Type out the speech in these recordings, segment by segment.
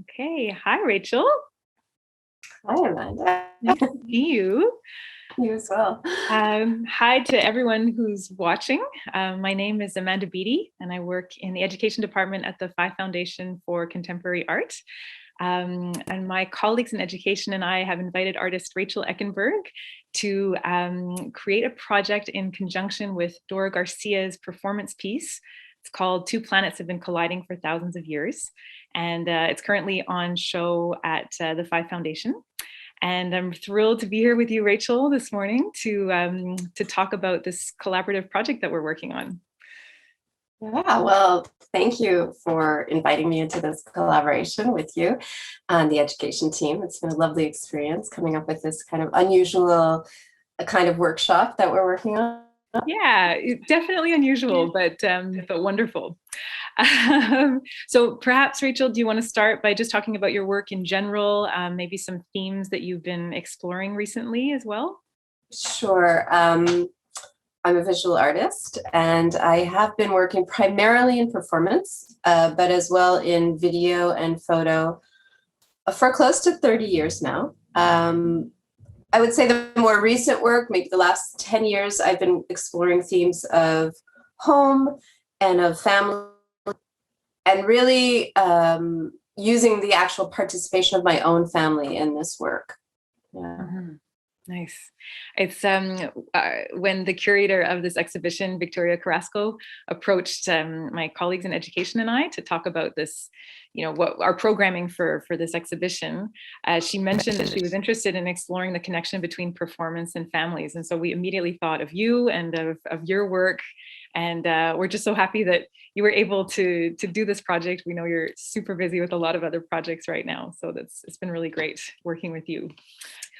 Okay. Hi, Rachel. Hi, Amanda. Nice to see you. You as well. Hi to everyone who's watching. My name is Amanda Beattie, and I work in the education department at the PHI Foundation for Contemporary Art. And my colleagues in education and I have invited artist Rachel Echenberg to create a project in conjunction with Dora Garcia's performance piece. It's called Two Planets Have Been Colliding for Thousands of Years. And it's currently on show at the PHI Foundation. And I'm thrilled to be here with you, Rachel, this morning to talk about this collaborative project that we're working on. Yeah, well, thank you for inviting me into this collaboration with you and the education team. It's been a lovely experience coming up with this kind of unusual kind of workshop that we're working on. Yeah, definitely unusual, but wonderful. So perhaps, Rachel, do you want to start by just talking about your work in general, maybe some themes that you've been exploring recently as well? Sure. I'm a visual artist, and I have been working primarily in performance, but as well in video and photo for close to 30 years now. I would say the more recent work, maybe the last 10 years, I've been exploring themes of home and of family, and really using the actual participation of my own family in this work. Yeah. Mm-hmm. Nice. It's when the curator of this exhibition, Victoria Carrasco, approached my colleagues in education and I to talk about this, what our programming for this exhibition. She mentioned that she was interested in exploring the connection between performance and families. And so we immediately thought of you and of your work. And we're just so happy that you were able to do this project. We know you're super busy with a lot of other projects right now. So it's been really great working with you.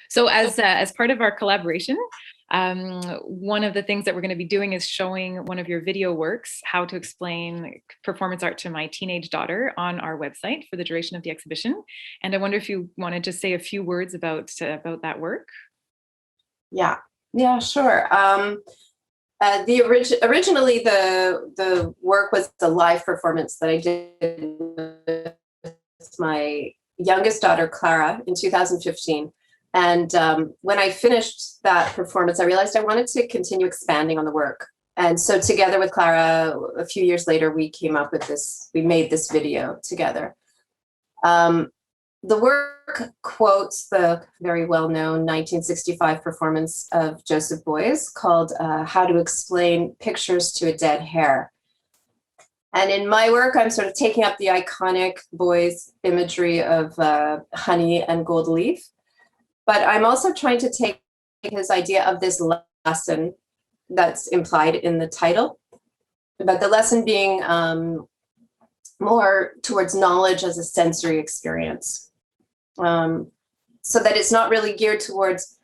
So as part of our collaboration, one of the things that we're going to be doing is showing one of your video works, how to explain performance art to my teenage daughter, on our website for the duration of the exhibition. And I wonder if you want to just say a few words about that work. Yeah, sure. Originally the work was the live performance that I did with my youngest daughter, Clara, in 2015. And when I finished that performance, I realized I wanted to continue expanding on the work. And so together with Clara, a few years later, we came up with this, we made this video together. The work quotes the very well-known 1965 performance of Joseph Beuys called How to Explain Pictures to a Dead Hare. And in my work, I'm sort of taking up the iconic Beuys imagery of honey and gold leaf. But I'm also trying to take his idea of this lesson that's implied in the title, but the lesson being more towards knowledge as a sensory experience. So that it's not really geared towards,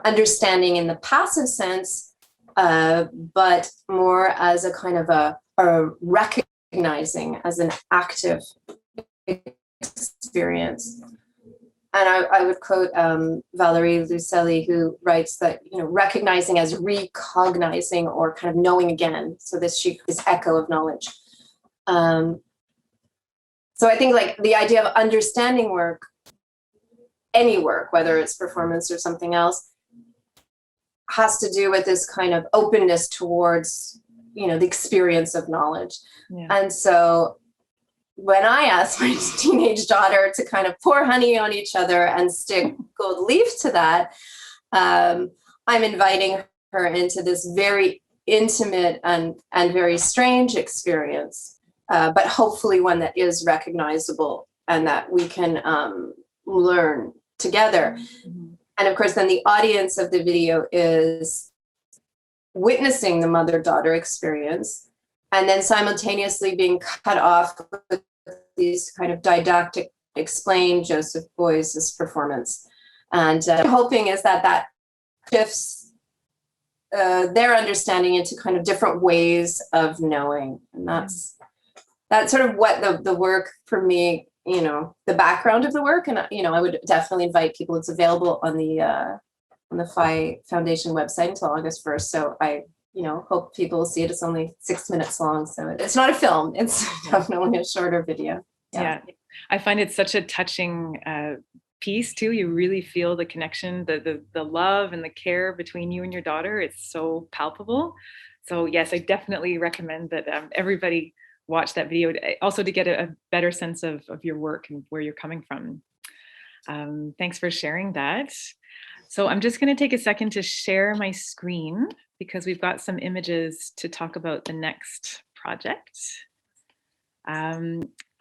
understanding in the passive sense, but more as a kind of a recognizing as an active experience. And I would quote Valerie Lucelli, who writes that, recognizing as recognizing or kind of knowing again. So this echo of knowledge. So I think like the idea of understanding work, any work, whether it's performance or something else, has to do with this kind of openness towards, the experience of knowledge. Yeah. And so when I asked my teenage daughter to kind of pour honey on each other and stick gold leaf to that, I'm inviting her into this very intimate and very strange experience, but hopefully one that is recognizable and that we can learn together. Mm-hmm. And of course, then the audience of the video is witnessing the mother-daughter experience, and then simultaneously being cut off with these kind of didactic explain Joseph Beuys' performance. And hoping is that shifts their understanding into kind of different ways of knowing. And that's sort of what the work for me, the background of the work. And, I would definitely invite people. It's available on the PHI Foundation website until August 1st. So I hope people will see it. It's only 6 minutes long, so it's not a film. It's definitely a shorter video. Yeah. I find it such a touching piece too. You really feel the connection, the love and the care between you and your daughter. It's so palpable. So yes, I definitely recommend that everybody watch that video, also to get a better sense of your work and where you're coming from. Thanks for sharing that. So I'm just going to take a second to share my screen because we've got some images to talk about the next project.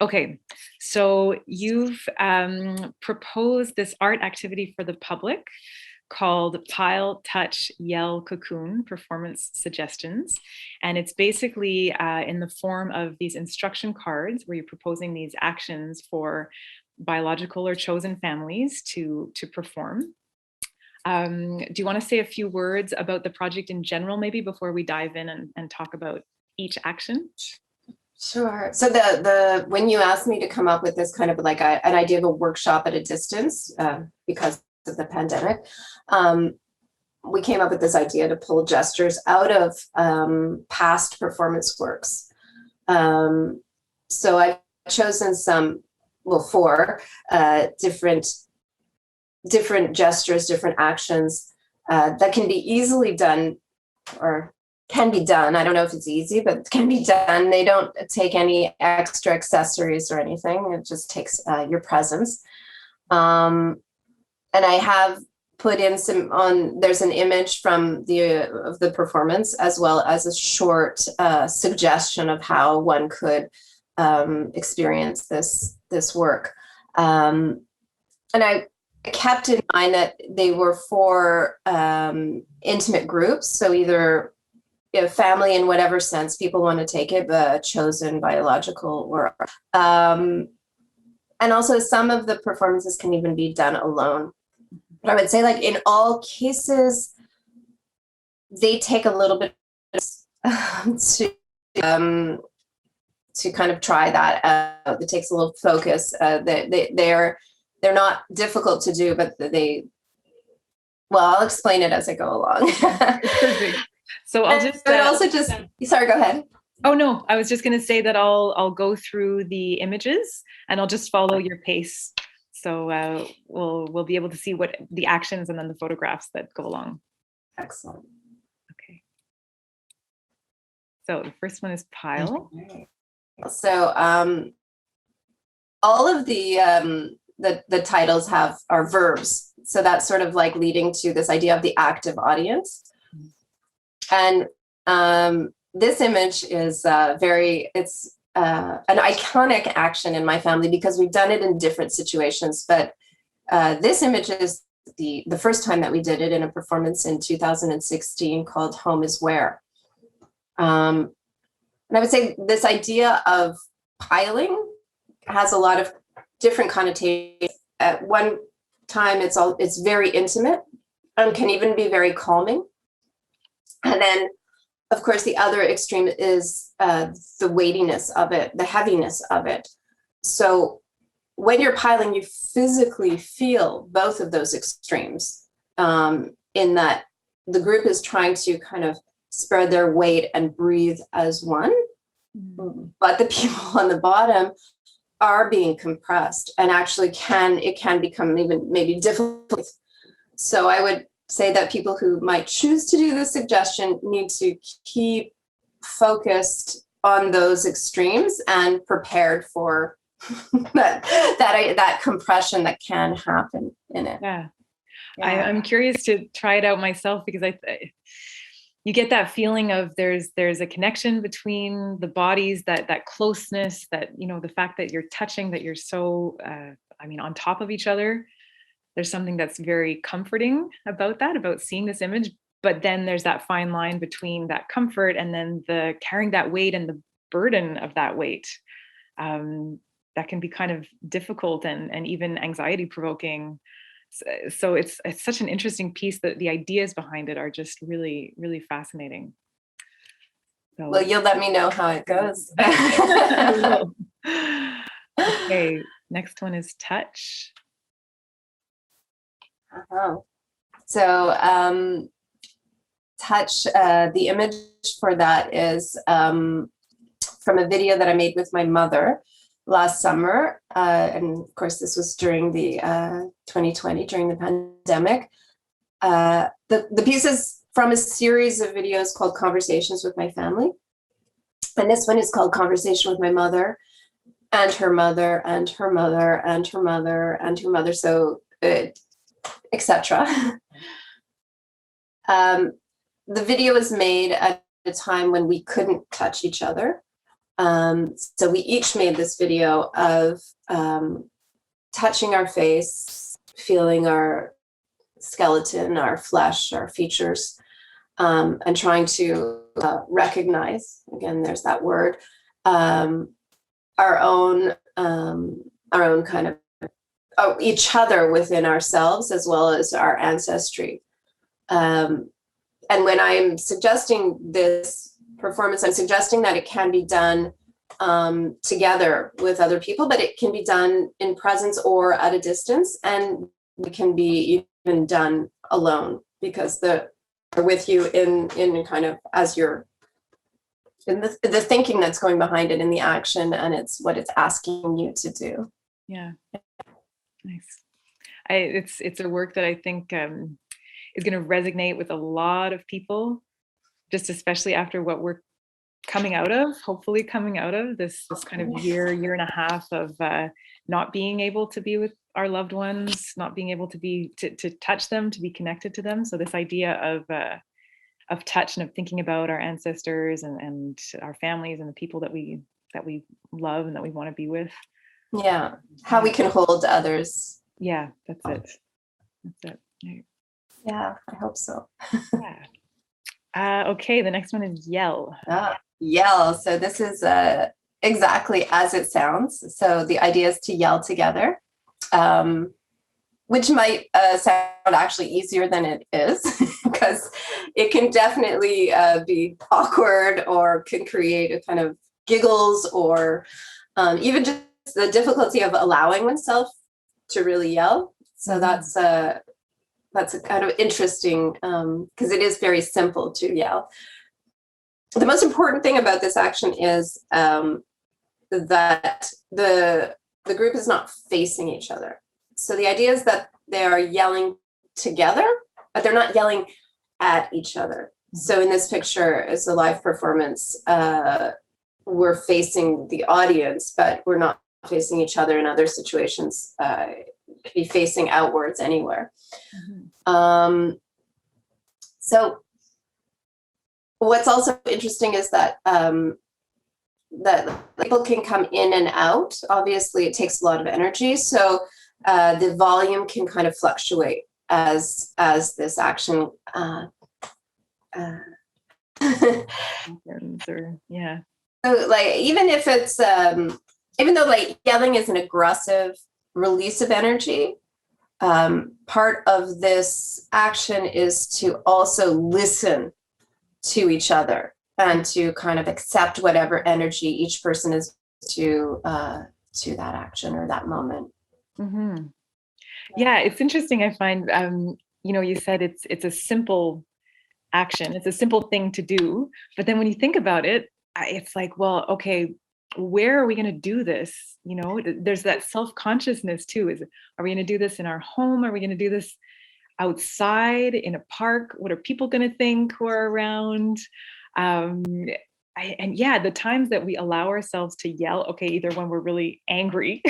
Okay, so you've proposed this art activity for the public called Pile, Touch, Yell, Cocoon Performance Suggestions. And it's basically in the form of these instruction cards where you're proposing these actions for biological or chosen families to perform. Do you want to say a few words about the project in general, maybe before we dive in and talk about each action? Sure. So the when you asked me to come up with this kind of like an idea of a workshop at a distance because of the pandemic, we came up with this idea to pull gestures out of past performance works. So I've chosen four different gestures, different actions that can be easily done or can be done. I don't know if it's easy, but can be done. They don't take any extra accessories or anything. It just takes your presence. And I have put in there's an image from the performance as well as a short suggestion of how one could experience this work. And I kept in mind that they were for intimate groups. So either family in whatever sense people want to take it, but chosen, biological, or and also some of the performances can even be done alone. But I would say, like in all cases, they take a little bit to kind of try that out. It takes a little focus. They're not difficult to do, but I'll explain it as I go along. Perfect. So I'll just sorry, go ahead. Oh no, I was just going to say that I'll go through the images and I'll just follow your pace. So we'll be able to see what the actions and then the photographs that go along. Excellent. Okay. So the first one is pile. So all of the titles are verbs. So that's sort of like leading to this idea of the active audience. And this image is it's an iconic action in my family because we've done it in different situations. But this image is the first time that we did it in a performance in 2016 called Home is Where. And I would say this idea of piling has a lot of different connotations. At one time, it's very intimate and can even be very calming. And then, of course, the other extreme is the weightiness of it, the heaviness of it. So when you're piling, you physically feel both of those extremes in that the group is trying to kind of spread their weight and breathe as one, but the people on the bottom are being compressed and actually it can become even maybe difficult. So I would say that people who might choose to do this suggestion need to keep focused on those extremes and prepared for that compression that can happen in it. Yeah. I'm curious to try it out myself because you get that feeling of there's a connection between the bodies, that closeness, that the fact that you're touching, that you're so on top of each other. There's something that's very comforting about that, about seeing this image. But then there's that fine line between that comfort and then the carrying that weight and the burden of that weight. That can be kind of difficult and even anxiety provoking. So it's such an interesting piece that the ideas behind it are just really, really fascinating. So, well, you'll let me know how it goes. Okay, next one is touch. So touch, the image for that is from a video that I made with my mother. last summer. And of course, this was during the 2020, during the pandemic. The piece is from a series of videos called Conversations with My Family. And this one is called Conversation with My Mother and Her Mother and Her Mother and Her Mother and Her Mother, so etc. The video was made at a time when we couldn't touch each other. So we each made this video of touching our face, feeling our skeleton, our flesh, our features, and trying to recognize, again, there's that word, our own kind of each other within ourselves, as well as our ancestry. And when I'm suggesting this performance, I'm suggesting that it can be done together with other people, but it can be done in presence or at a distance, and it can be even done alone, because they're with you in kind of as you're in the thinking that's going behind it, in the action, and it's what it's asking you to do. Yeah, nice. It's a work that I think is going to resonate with a lot of people, just especially after what we're coming out of, hopefully coming out of this kind of year and a half of not being able to be with our loved ones, not being able to touch them, to be connected to them. So this idea of touch and of thinking about our ancestors and our families and the people that we love and that we want to be with. Yeah, how we can hold others. Yeah, that's it. Yeah, I hope so. Yeah. Okay, the next one is yell. Yell. So this is exactly as it sounds. So the idea is to yell together, which might sound actually easier than it is, because it can definitely be awkward, or can create a kind of giggles, or even just the difficulty of allowing oneself to really yell. So that's a kind of interesting, because it is very simple to yell. The most important thing about this action is that the group is not facing each other. So the idea is that they are yelling together, but they're not yelling at each other. So in this picture, it's a live performance. We're facing the audience, but we're not facing each other. In other situations, could be facing outwards anywhere. So what's also interesting is that that people can come in and out. Obviously, it takes a lot of energy, so the volume can kind of fluctuate as this action. Yeah. So, like, even if it's even though like yelling is an aggressive release of energy, part of this action is to also listen to each other and to kind of accept whatever energy each person is to that action or that moment. Mm-hmm. Yeah, it's interesting. I find, you said it's a simple action. It's a simple thing to do. But then when you think about it, it's like, well, okay, where are we going to do this? There's that self-consciousness too. Are we going to do this in our home? Are we going to do this outside in a park? What are people going to think who are around? The times that we allow ourselves to yell, okay, either when we're really angry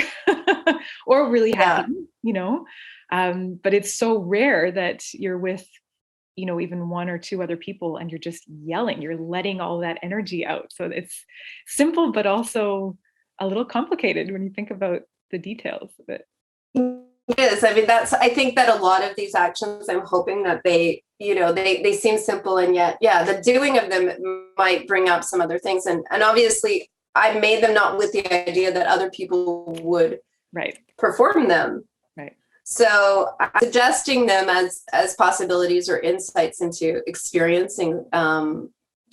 or really happy, but it's so rare that you're with, even one or two other people and you're just yelling, you're letting all that energy out. So it's simple, but also a little complicated when you think about the details of it. It is. I mean, I think that a lot of these actions, I'm hoping that they seem simple, and yet, the doing of them might bring up some other things. And obviously I made them not with the idea that other people would perform them. Right. So I'm suggesting them as possibilities or insights into experiencing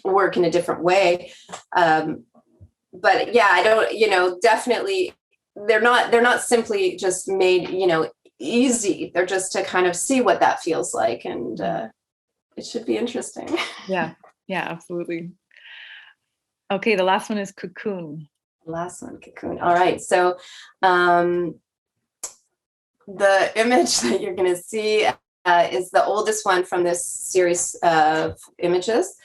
work in a different way. But yeah, I don't, definitely they're not simply just made, easy. They're just to kind of see what that feels like. And it should be interesting. Yeah, absolutely. Okay, the last one is Cocoon. Last one, Cocoon. All right. So the image that you're going to see is the oldest one from this series of images.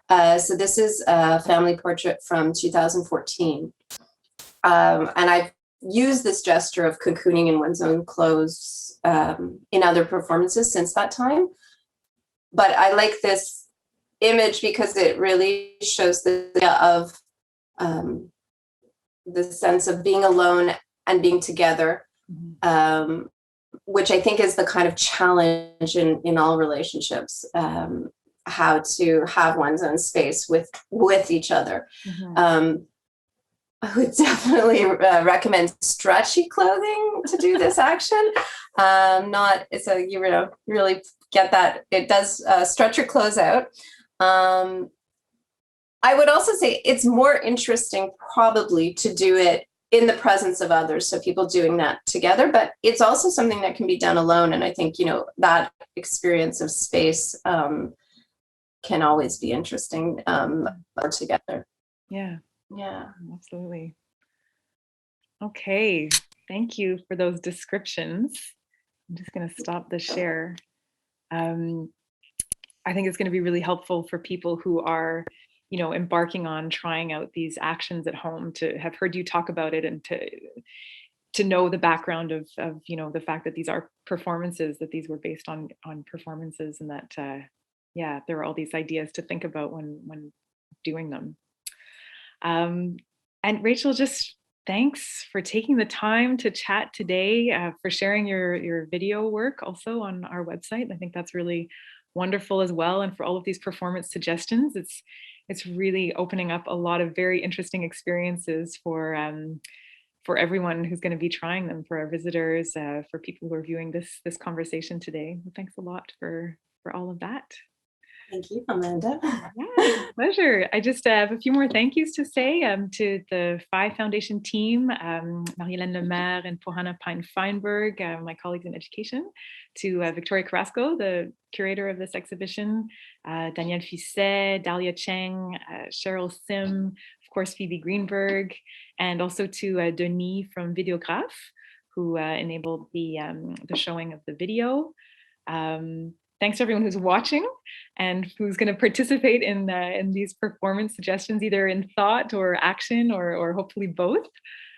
So this is a family portrait from 2014. And I've used this gesture of cocooning in one's own clothes in other performances since that time. But I like this image because it really shows the idea of the sense of being alone and being together, which I think is the kind of challenge in all relationships, how to have one's own space with each other. I would definitely recommend stretchy clothing to do this action. It's a, really get that. It does stretch your clothes out. I would also say it's more interesting probably to do it in the presence of others, so people doing that together, but it's also something that can be done alone. And I think, that experience of space can always be interesting or together. Yeah. Yeah, Absolutely. Okay, thank you for those descriptions. I'm just going to stop the share. I think it's going to be really helpful for people who are, embarking on trying out these actions at home, to have heard you talk about it and to know the background of the fact that these are performances, that these were based on performances, and that there are all these ideas to think about when doing them. And Rachel, just thanks for taking the time to chat today, for sharing your video work also on our website. I think that's really wonderful as well. And for all of these performance suggestions, it's really opening up a lot of very interesting experiences for everyone who's going to be trying them, for our visitors, for people who are viewing this conversation today. Well, thanks a lot for all of that. Thank you, Amanda. Yeah, pleasure. I just have a few more thank yous to say to the PHI Foundation team, Marie-Hélène Lemaire and Pohana Pine-Feinberg, my colleagues in education, to Victoria Carrasco, the curator of this exhibition, Danielle Fisset, Dahlia Cheng, Cheryl Sim, of course, Phoebe Greenberg, and also to Denis from Videograph, who enabled the showing of the video. Thanks to everyone who's watching and who's going to participate in these performance suggestions, either in thought or action, or hopefully both.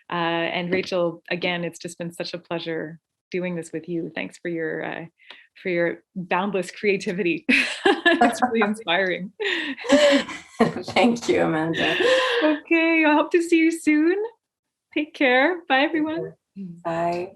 And Rachel, again, it's just been such a pleasure doing this with you. Thanks for your boundless creativity. It's really inspiring. Thank you, Amanda. Okay, I hope to see you soon. Take care. Bye, everyone. Bye.